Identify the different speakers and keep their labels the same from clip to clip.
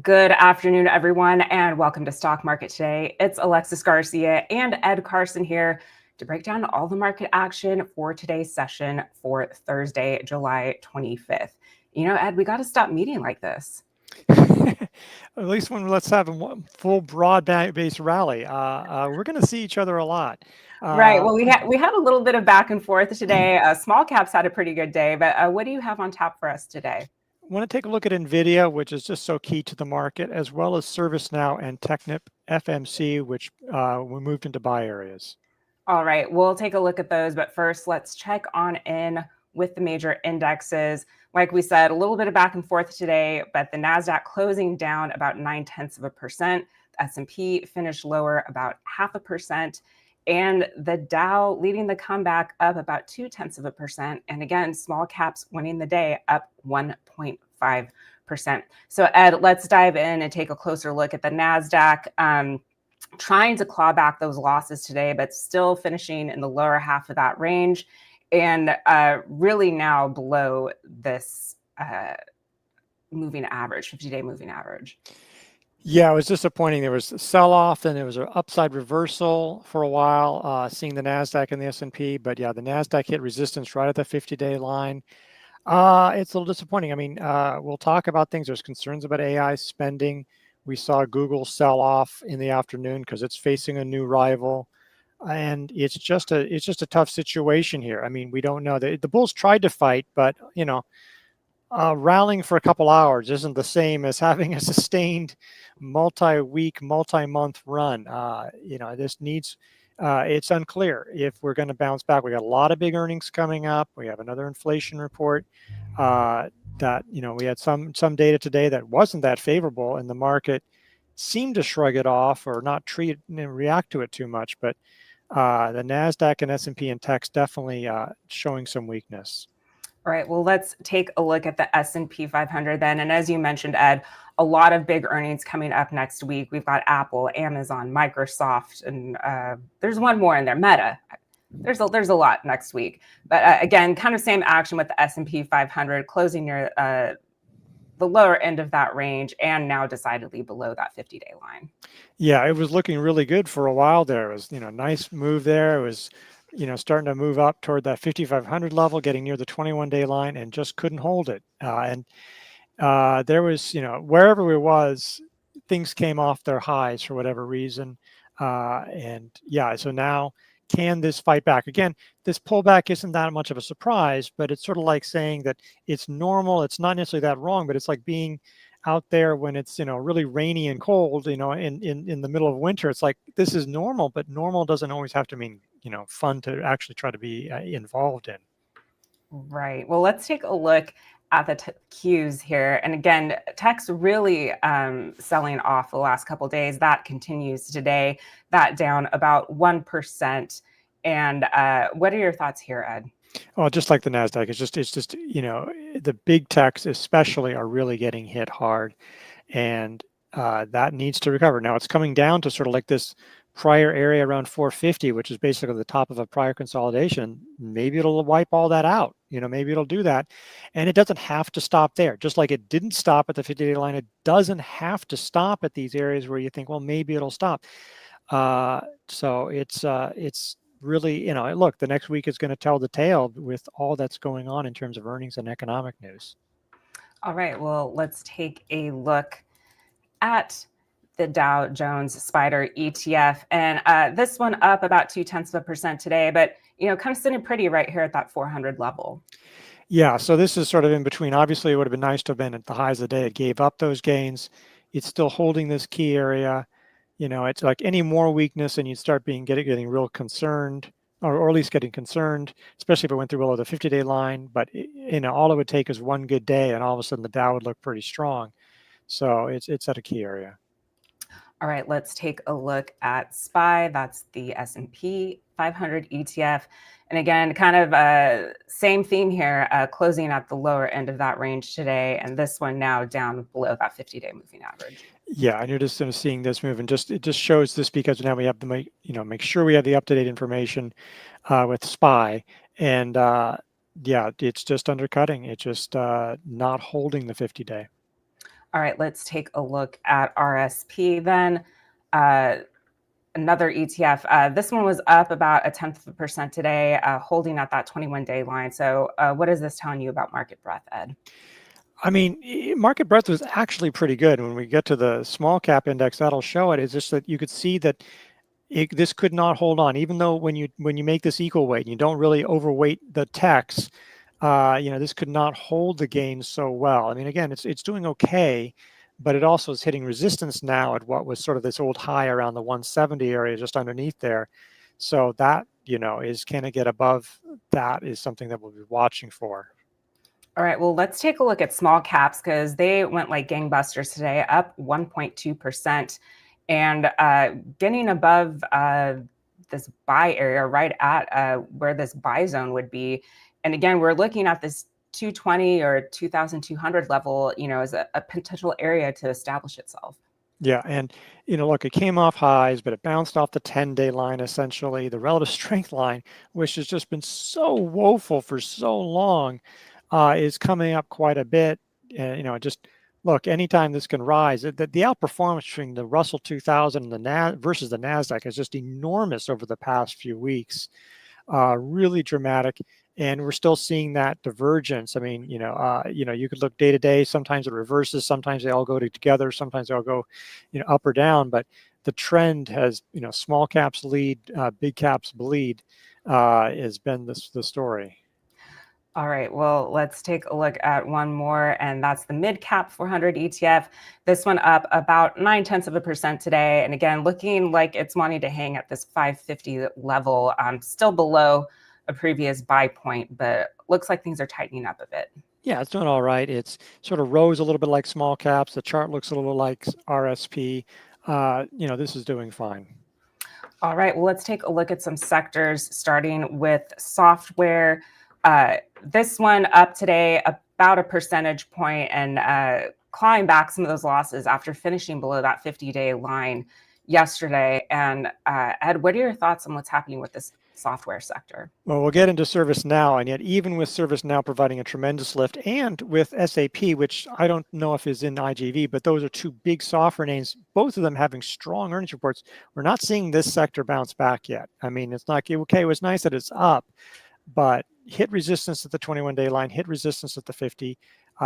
Speaker 1: Good afternoon, everyone, and welcome to Stock Market Today. It's Alexis Garcia and Ed Carson here to break down all the market action for today's session for Thursday, July 25th. You know, Ed, we got to stop meeting like this.
Speaker 2: At least when let's have a full broad-based rally. We're going to see each other a lot.
Speaker 1: Right. Well, we had a little bit of back and forth today. Small caps had a pretty good day, but what do you have on tap for us today?
Speaker 2: I want to take a look at Nvidia, which is just so key to the market, as well as ServiceNow and TechnipFMC, which we moved into buy areas.
Speaker 1: All right, we'll take a look at those, but first let's check on in with the major indexes. Like we said, a little bit of back and forth today, but the Nasdaq closing down about 0.9%. The S&P finished lower about 0.5%. And the Dow leading the comeback up about 0.2%. And again, small caps winning the day up 1.5%. So Ed, let's dive in and take a closer look at the Nasdaq. Trying to claw back those losses today, but still finishing in the lower half of that range and really now below this moving average, 50-day moving average.
Speaker 2: Yeah, it was disappointing. There was a sell-off, and there was an upside reversal for a while, seeing the Nasdaq and the S&P. But yeah, the Nasdaq hit resistance right at the 50-day line. It's a little disappointing. I mean, we'll talk about things. There's concerns about AI spending. We saw Google sell off in the afternoon because it's facing a new rival, and it's just a tough situation here. I mean, we don't know. The bulls tried to fight, but you know, rallying for a couple hours isn't the same as having a sustained multi-week, multi-month run. You know, this needs. It's unclear if we're going to bounce back. We got a lot of big earnings coming up. We have another inflation report. That, you know, we had some data today that wasn't that favorable, and the market seemed to shrug it off or not react to it too much. But the Nasdaq and S&P and techs definitely showing some weakness.
Speaker 1: All right, well, let's take a look at the S&P 500 then. And as you mentioned, Ed, a lot of big earnings coming up next week. We've got Apple, Amazon, Microsoft, and there's one more in there, Meta. There's a lot next week. But again, kind of same action with the S&P 500 closing near the lower end of that range and now decidedly below that 50-day line.
Speaker 2: Yeah, it was looking really good for a while there. It was, you know, nice move there. It was, you know, starting to move up toward that 5,500 level, getting near the 21-day line, and just couldn't hold it. There was, you know, wherever it was, things came off their highs for whatever reason. And yeah, so now, can this fight back? Again, this pullback isn't that much of a surprise, but it's sort of like saying that it's normal. It's not necessarily that wrong, but it's like being out there when it's, you know, really rainy and cold, you know, in the middle of winter. It's like, this is normal, but normal doesn't always have to mean, you know, fun to actually try to be involved in.
Speaker 1: Right. Well, let's take a look at the cues here. And again, tech's really selling off the last couple of days. That continues today, that down about 1%. And what are your thoughts here, Ed?
Speaker 2: Well, just like the Nasdaq, it's just you know, the big techs especially are really getting hit hard, and that needs to recover. Now it's coming down to sort of like this prior area around 450, which is basically the top of a prior consolidation. Maybe it'll wipe all that out. You know, maybe it'll do that, and it doesn't have to stop there. Just like it didn't stop at the 50-day line, it doesn't have to stop at these areas where you think, well, maybe it'll stop. So it's really, you know, look, the next week is going to tell the tale with all that's going on in terms of earnings and economic news.
Speaker 1: All right, well, let's take a look at the Dow Jones Spider ETF. And this one up about 0.2% today, but, you know, kind of sitting pretty right here at that 400 level.
Speaker 2: Yeah, so this is sort of in between. Obviously, it would have been nice to have been at the highs of the day. It gave up those gains. It's still holding this key area. You know, it's like any more weakness and you start getting real concerned, or at least getting concerned, especially if it went through below the 50-day line. But, you know, all it would take is one good day and all of a sudden the Dow would look pretty strong. So it's at a key area.
Speaker 1: All right, let's take a look at SPY. That's the S&P 500 ETF. And again, kind of same theme here, closing at the lower end of that range today. And this one now down below that 50-day moving average.
Speaker 2: Yeah, and you're just seeing this move, and it just shows this because now we have to make sure we have the up-to-date information with SPY, and yeah, it's just undercutting. It's just not holding the 50-day.
Speaker 1: All right, let's take a look at RSP then. Another ETF. This one was up about 0.1% today, holding at that 21-day line. So what is this telling you about market breadth, Ed?
Speaker 2: I mean, market breadth was actually pretty good. When we get to the small cap index, that'll show it. It's just that you could see that this could not hold on, even though when you make this equal weight, you don't really overweight the techs. This could not hold the gains so well. I mean, again, it's doing okay, but it also is hitting resistance now at what was sort of this old high around the 170 area, just underneath there. So that, can it get above that is something that we'll be watching for.
Speaker 1: All right, well, let's take a look at small caps because they went like gangbusters today, up 1.2%, and getting above this buy area right at where this buy zone would be. And again, we're looking at this 220 or 2,200 level, as a potential area to establish itself.
Speaker 2: Yeah, and look, it came off highs, but it bounced off the 10-day line, essentially, the relative strength line, which has just been so woeful for so long, is coming up quite a bit. Just look, anytime this can rise, the outperformance between the Russell 2000 and versus the Nasdaq is just enormous over the past few weeks, really dramatic. And we're still seeing that divergence. I mean, you could look day to day. Sometimes it reverses. Sometimes they all go together. Sometimes they all go, up or down. But the trend has, small caps lead, big caps bleed, has been the story.
Speaker 1: All right, well, let's take a look at one more, and that's the Midcap 400 ETF. This one up about 0.9% today. And again, looking like it's wanting to hang at this 550 level, still below a previous buy point, but looks like things are tightening up a bit.
Speaker 2: Yeah, it's doing all right. It's sort of rose a little bit like small caps. The chart looks a little like RSP. This is doing fine.
Speaker 1: All right, well, let's take a look at some sectors, starting with software. This one up today about a percentage point and clawing back some of those losses after finishing below that 50-day line yesterday. And Ed, what are your thoughts on what's happening with this software sector?
Speaker 2: Well, we'll get into ServiceNow, and yet even with ServiceNow providing a tremendous lift, and with SAP, which I don't know if is in IGV, but those are two big software names, both of them having strong earnings reports, we're not seeing this sector bounce back yet. I mean, it's not okay. It was nice that it's up, but hit resistance at the 21-day line, hit resistance at the 50,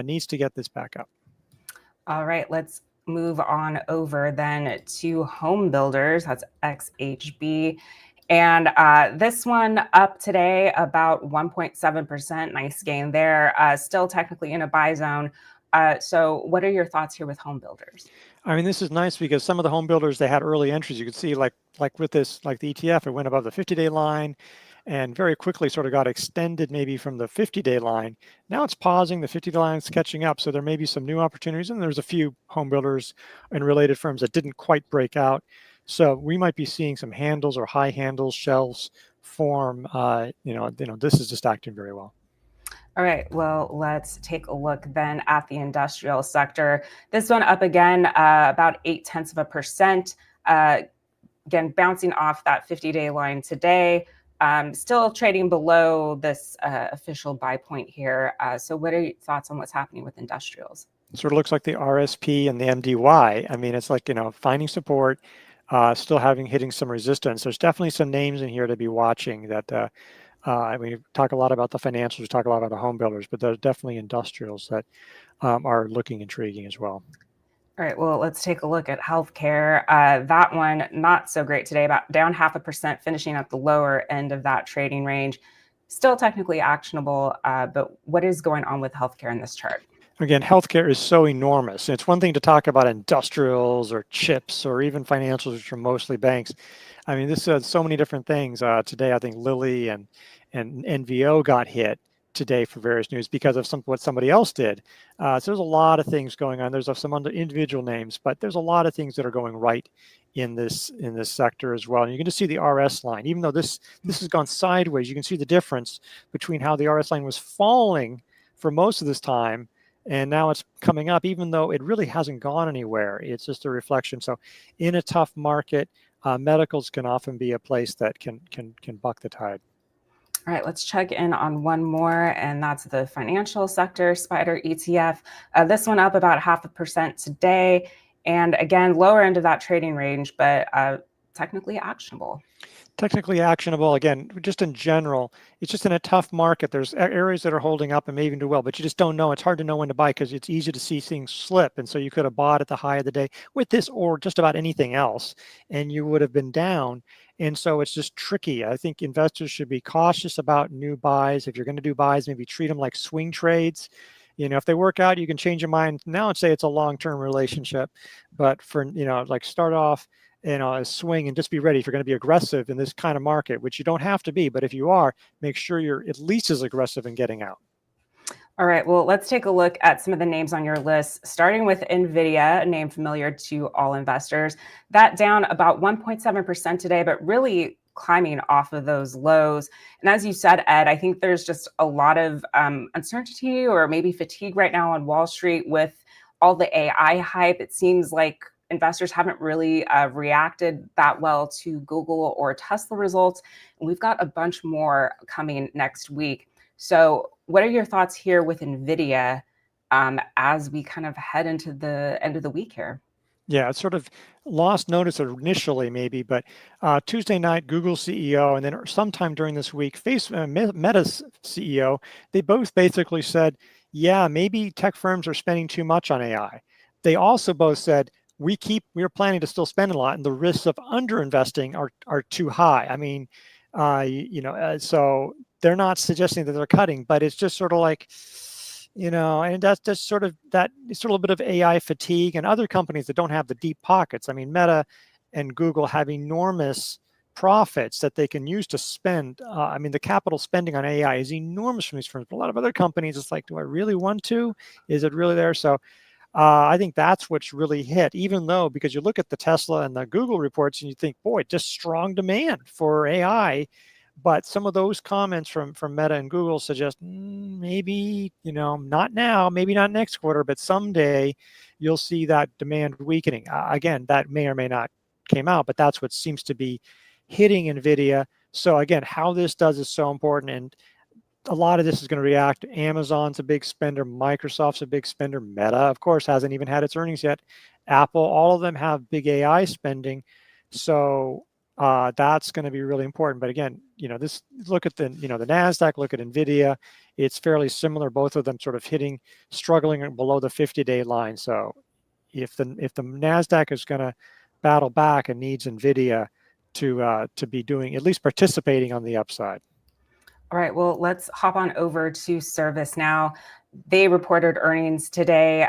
Speaker 2: needs to get this back up.
Speaker 1: All right, let's move on over then to Homebuilders. That's XHB. And this one up today about 1.7%. Nice gain there. Still technically in a buy zone. So what are your thoughts here with Homebuilders?
Speaker 2: I mean, this is nice because some of the home builders, they had early entries. You could see like with this, like the ETF, it went above the 50-day line and very quickly sort of got extended maybe from the 50-day line. Now it's pausing, the 50-day line is catching up. So there may be some new opportunities. And there's a few home builders and related firms that didn't quite break out. So we might be seeing some handles or high handles, shelves form. This is just acting very well.
Speaker 1: All right, well, let's take a look then at the industrial sector. This one up again, about 0.8%. Again, bouncing off that 50-day line today. Still trading below this official buy point here. So what are your thoughts on what's happening with industrials?
Speaker 2: It sort of looks like the RSP and the MDY. I mean, it's like, finding support, still hitting some resistance. There's definitely some names in here to be watching that we talk a lot about the financials, we talk a lot about the home builders, but there's definitely industrials that are looking intriguing as well.
Speaker 1: All right, well, let's take a look at healthcare. That one, not so great today, about down 0.5%, finishing at the lower end of that trading range. Still technically actionable, but what is going on with healthcare in this chart?
Speaker 2: Again, healthcare is so enormous. It's one thing to talk about industrials or chips or even financials, which are mostly banks. I mean, this is so many different things. Today, I think Lilly and NVO got hit today for various news because of what somebody else did. So there's a lot of things going on. There's some individual names, but there's a lot of things that are going right in this sector as well. And you can just see the RS line. Even though this has gone sideways, you can see the difference between how the RS line was falling for most of this time, and now it's coming up, even though it really hasn't gone anywhere. It's just a reflection. So in a tough market, medicals can often be a place that can buck the tide.
Speaker 1: All right, let's check in on one more, and that's the financial sector SPDR ETF. This one up about 0.5% today. And again, lower end of that trading range, but technically actionable.
Speaker 2: Technically actionable, again, just in general, it's just in a tough market. There's areas that are holding up and may even do well, but you just don't know. It's hard to know when to buy because it's easy to see things slip. And so you could have bought at the high of the day with this or just about anything else, and you would have been down. And so it's just tricky. I think investors should be cautious about new buys. If you're going to do buys, maybe treat them like swing trades. If they work out, you can change your mind now and say it's a long-term relationship. But for, like start off, a swing and just be ready if you're going to be aggressive in this kind of market, which you don't have to be, but if you are, make sure you're at least as aggressive in getting out.
Speaker 1: All right, well, let's take a look at some of the names on your list, starting with Nvidia, a name familiar to all investors. That down about 1.7% today, but really climbing off of those lows. And as you said, Ed, I think there's just a lot of uncertainty or maybe fatigue right now on Wall Street with all the AI hype. It seems like investors haven't really reacted that well to Google or Tesla results. And we've got a bunch more coming next week. So what are your thoughts here with Nvidia as we kind of head into the end of the week here?
Speaker 2: Yeah, it's sort of lost notice initially maybe, but Tuesday night, Google CEO, and then sometime during this week, Meta's CEO, they both basically said, yeah, maybe tech firms are spending too much on AI. They also both said, we're planning to still spend a lot, and the risks of underinvesting are too high. I mean, so they're not suggesting that they're cutting, but it's just sort of like, and that's just sort of that. It's sort of a bit of AI fatigue, and other companies that don't have the deep pockets. I mean, Meta and Google have enormous profits that they can use to spend. I mean, the capital spending on AI is enormous from these firms. But a lot of other companies, it's like, do I really want to? Is it really there? So I think that's what's really hit, even though, because you look at the Tesla and the Google reports and you think, boy, just strong demand for AI. But some of those comments from Meta and Google suggest maybe, not now, maybe not next quarter, but someday you'll see that demand weakening. Again, that may or may not came out, but that's what seems to be hitting Nvidia. So again, how this does is so important. And a lot of this is going to react. Amazon's a big spender. Microsoft's a big spender. Meta, of course, hasn't even had its earnings yet. Apple, all of them have big AI spending. So that's going to be really important. But again, look at the Nasdaq, look at Nvidia. It's fairly similar. Both of them sort of struggling below the 50-day line. So if the Nasdaq is going to battle back and needs Nvidia to be doing, at least participating on the upside.
Speaker 1: All right, well, let's hop on over to ServiceNow. They reported earnings today,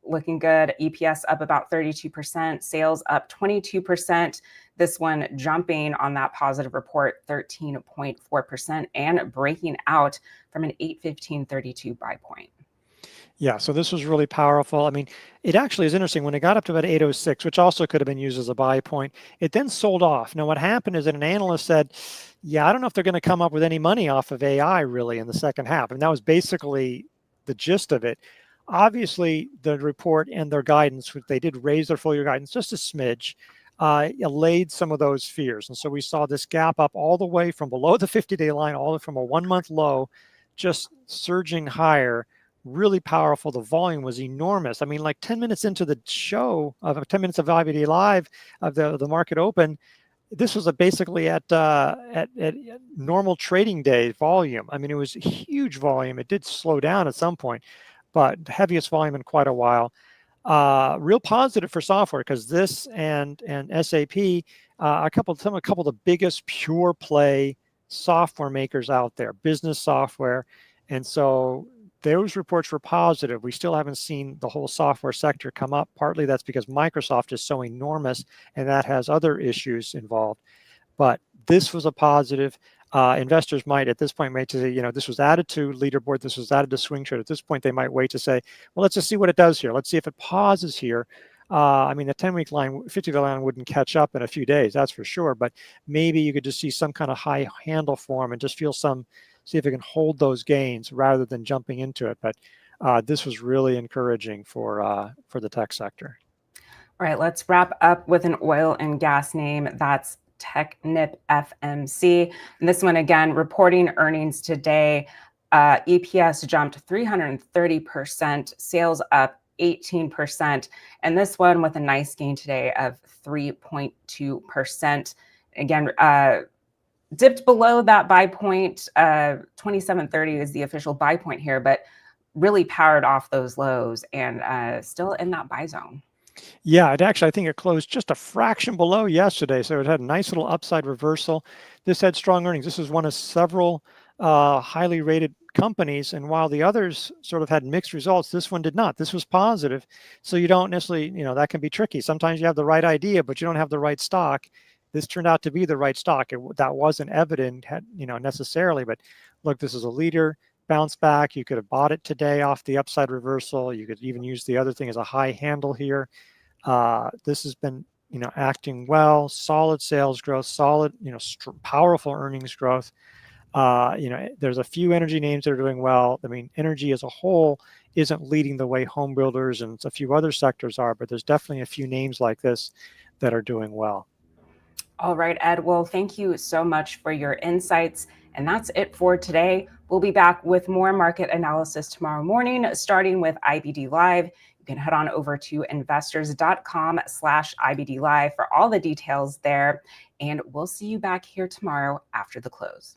Speaker 1: looking good. EPS up about 32%, sales up 22%. This one jumping on that positive report, 13.4%, and breaking out from an 815.32 buy point.
Speaker 2: Yeah, so this was really powerful. I mean, it actually is interesting. When it got up to about 806, which also could have been used as a buy point, it then sold off. Now, what happened is that an analyst said, yeah, I don't know if they're going to come up with any money off of AI really in the second half. And that was basically the gist of it. Obviously, the report and their guidance, they did raise their full year guidance just a smidge, allayed some of those fears. And so we saw this gap up all the way from below the 50-day line, all the way from a 1 month low, just surging higher. Really powerful. The volume was enormous. I mean, like 10 minutes into the show, of 10 minutes of IVD Live of the market open, this was basically at normal trading day volume. I mean, it was huge volume. It did slow down at some point, but heaviest volume in quite a while. Real positive for software because this and SAP, a couple of the biggest pure play software makers out there, business software, and so those reports were positive. We still haven't seen the whole software sector come up. Partly that's because Microsoft is so enormous and that has other issues involved. But this was a positive. Investors might, at this point, say, this was added to leaderboard. This was added to swing trade. At this point, they might wait to say, well, let's just see what it does here. Let's see if it pauses here. I mean, the 10-week line, 50-day line wouldn't catch up in a few days, that's for sure. But maybe you could just see some kind of high handle form and just see if it can hold those gains rather than jumping into it. But this was really encouraging for the tech sector.
Speaker 1: All right, let's wrap up with an oil and gas name. That's TechnipFMC. And this one, again, reporting earnings today. EPS jumped 330%, sales up 18%. And this one with a nice gain today of 3.2%. Again, dipped below that buy point. 2730 is the official buy point here, but really powered off those lows and still in that buy zone.
Speaker 2: Yeah, I think it closed just a fraction below yesterday, so it had a nice little upside reversal. This had strong earnings. This is one of several highly rated companies, and while the others sort of had mixed results, this one did not. This was positive, so you don't necessarily, that can be tricky. Sometimes you have the right idea, but you don't have the right stock. This turned out to be the right stock. That wasn't evident, necessarily, but look, this is a leader. Bounce back. You could have bought it today off the upside reversal. You could even use the other thing as a high handle here. This has been, acting well, solid sales growth, solid, powerful earnings growth. There's a few energy names that are doing well. I mean, energy as a whole isn't leading the way home builders and a few other sectors are, but there's definitely a few names like this that are doing well.
Speaker 1: All right, Ed. Well, thank you so much for your insights. And that's it for today. We'll be back with more market analysis tomorrow morning, starting with IBD Live. You can head on over to investors.com/IBD Live for all the details there. And we'll see you back here tomorrow after the close.